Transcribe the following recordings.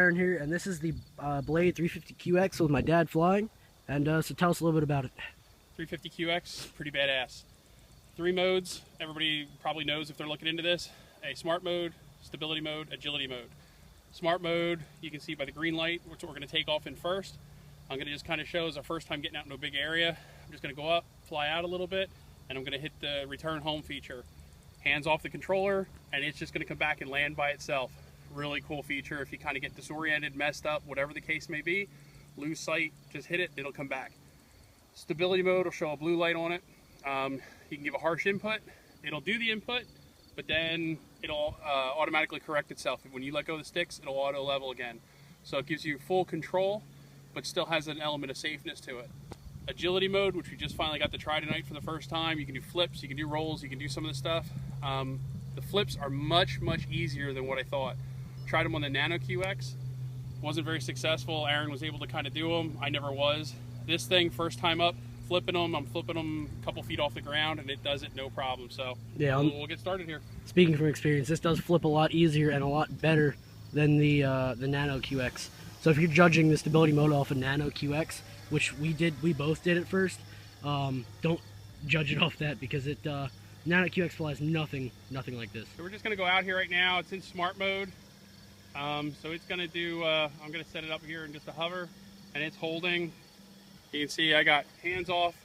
Aaron here, and this is the Blade 350QX with my dad flying. And so tell us a little bit about it. 350QX, pretty badass. 3 modes, everybody probably knows if they're looking into this. A smart mode, stability mode, agility mode. Smart mode, you can see by the green light, which we're going to take off in first. I'm going to just kind of show as our first time getting out into a big area. I'm just going to go up, fly out a little bit, and I'm going to hit the return home feature. Hands off the controller, and it's just going to come back and land by itself. Really cool feature if you kind of get disoriented, messed up, whatever the case may be. Lose sight, just hit it, it'll come back. Stability mode will show a blue light on it. You can give a harsh input, it'll do the input, but then it'll automatically correct itself. When you let go of the sticks, it'll auto level again. So it gives you full control, but still has an element of safeness to it. Agility mode, which we just finally got to try tonight for the first time. You can do flips, you can do rolls, you can do some of the stuff. The flips are much, much easier than what I thought. Tried them on the Nano QX, wasn't very successful. Aaron was able to kind of do them, I never was. This thing, first time up, flipping them, I'm flipping them a couple feet off the ground, and it does it no problem. So yeah, we'll get started here. Speaking from experience, this does flip a lot easier and a lot better than the Nano QX. So if you're judging the stability mode off a Nano QX, which we both did at first, don't judge it off that, because it Nano QX flies nothing like this. So we're just gonna go out here right now. It's in smart mode. So it's gonna do, I'm gonna set it up here in just a hover, and it's holding. You can see I got hands off.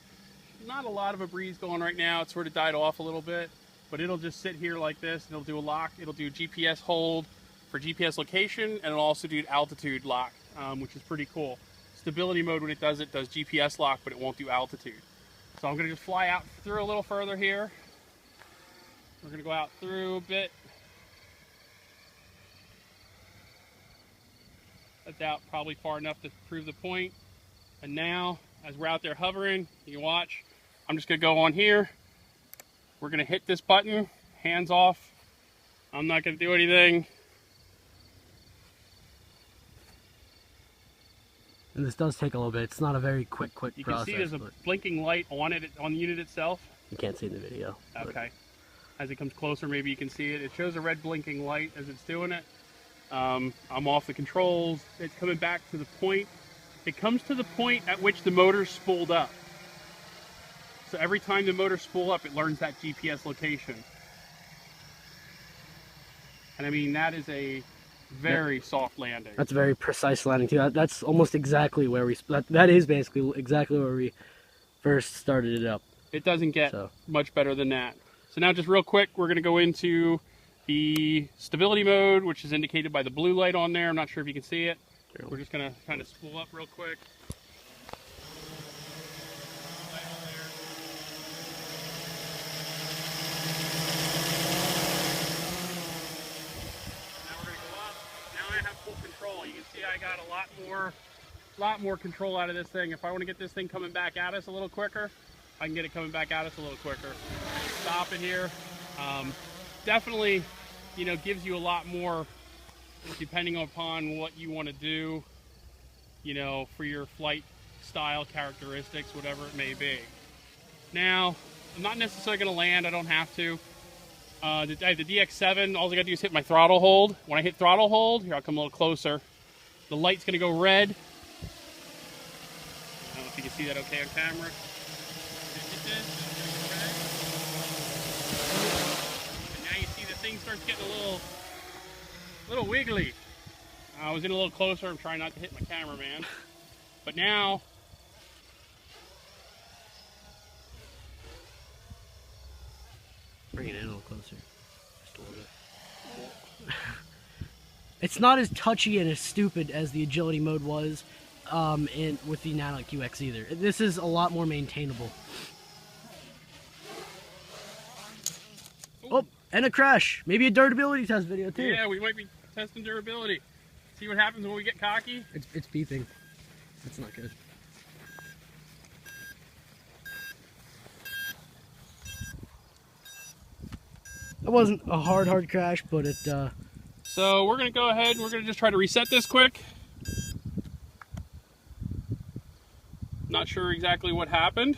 Not a lot of a breeze going right now. It sort of died off a little bit, but it'll just sit here like this, and it'll do a lock. It'll do GPS hold for GPS location, and it'll also do altitude lock, which is pretty cool. Stability mode, when it does GPS lock, but it won't do altitude. So I'm gonna just fly out through a little further here. We're gonna go out through a bit. That's out probably far enough to prove the point. And now, as we're out there hovering, you can watch, I'm just gonna go on here. We're gonna hit this button, hands off. I'm not gonna do anything. And this does take a little bit. It's not a very quick process. You can see there's a blinking light on it, on the unit itself. You can't see in the video. Okay. As it comes closer, maybe you can see it. It shows a red blinking light as it's doing it. I'm off the controls. It's coming back to the point. It comes to the point at which the motor's spooled up. So every time the motor's spooled up, it learns that GPS location. And I mean, that is a very soft landing. That's a very precise landing too. That's almost exactly where that is basically exactly where we first started it up. It doesn't get much better than that. So now just real quick, we're gonna go into the stability mode, which is indicated by the blue light on there. I'm not sure if you can see it. We're just gonna kind of spool up real quick. You can see I got a lot more control out of this thing. If I want to get this thing coming back at us a little quicker, I can get it coming back at us a little quicker. Stop it here. Definitely, you know, gives you a lot more depending upon what you want to do, you know, for your flight style, characteristics, whatever it may be. Now, I'm not necessarily going to land. I don't have to. I have the DX7, all I gotta do is hit my throttle hold. When I hit throttle hold, here I'll come a little closer, the light's gonna go red. I don't know if you can see that okay on camera. And now you see the thing starts getting a little wiggly. I was in a little closer, I'm trying not to hit my cameraman. But now, bring it in a little closer. Just a little bit. It's not as touchy and as stupid as the agility mode was with the Nano QX either. This is a lot more maintainable. Oh, and a crash. Maybe a durability test video too. Yeah, we might be testing durability. See what happens when we get cocky. It's beeping. That's not good. It wasn't a hard crash, but it... So we're going to go ahead and we're going to just try to reset this quick. Not sure exactly what happened.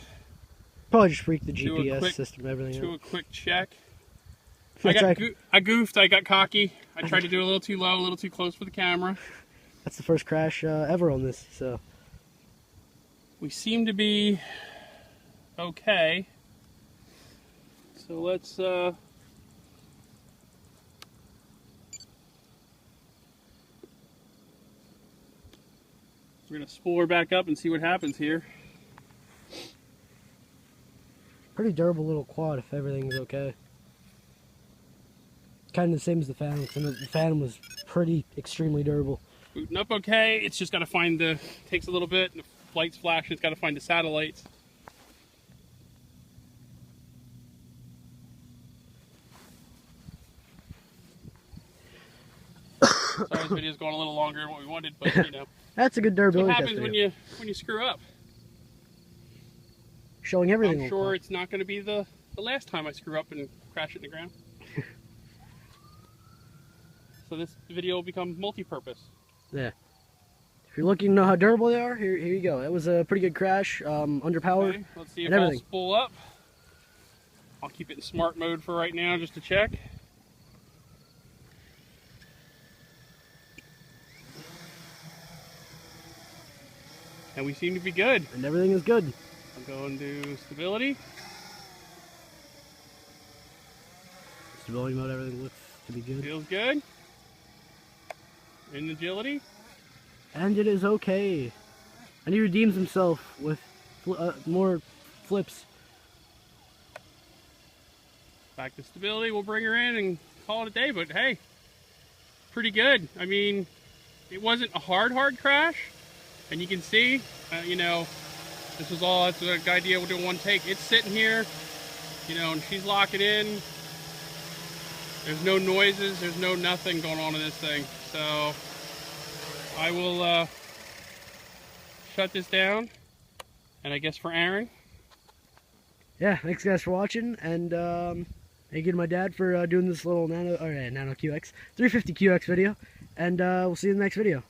Probably just freaked the GPS system, everything. Do a quick check. I goofed, I got cocky. I tried to do a little too low, a little too close for the camera. That's the first crash ever on this, so. We seem to be okay. So let's we're gonna spool her back up and see what happens here. Pretty durable little quad if everything's okay. Kind of the same as the Phantom, 'cause the Phantom was pretty extremely durable. Booting up okay. It's just got to find the, takes a little bit. The light's flashing. It's got to find the satellites. Sorry, this video's going a little longer than what we wanted, but you know. That's a good That's durability what test happens video. when you screw up. Showing everything. I'm sure it's not going to be the last time I screw up and crash it in the ground. So this video will become multi-purpose. Yeah. If you're looking to know how durable they are, here you go. That was a pretty good crash, underpowered, Okay, let's see if and I'll everything. spool up. I'll keep it in smart mode for right now just to check. And we seem to be good. And everything is good. I'm going to stability. Stability mode, everything looks to be good. Feels good. In agility. And it is okay. And he redeems himself with more flips. Back to stability. We'll bring her in and call it a day. But hey, pretty good. I mean, it wasn't a hard crash. And you can see, you know, this was all, that's the idea we'll do one take. It's sitting here, you know, and she's locking in. There's no noises, there's no nothing going on in this thing. So I will shut this down. And I guess for Aaron. Yeah, thanks guys for watching. And thank you to my dad for doing this little Nano QX 350 QX video. And we'll see you in the next video.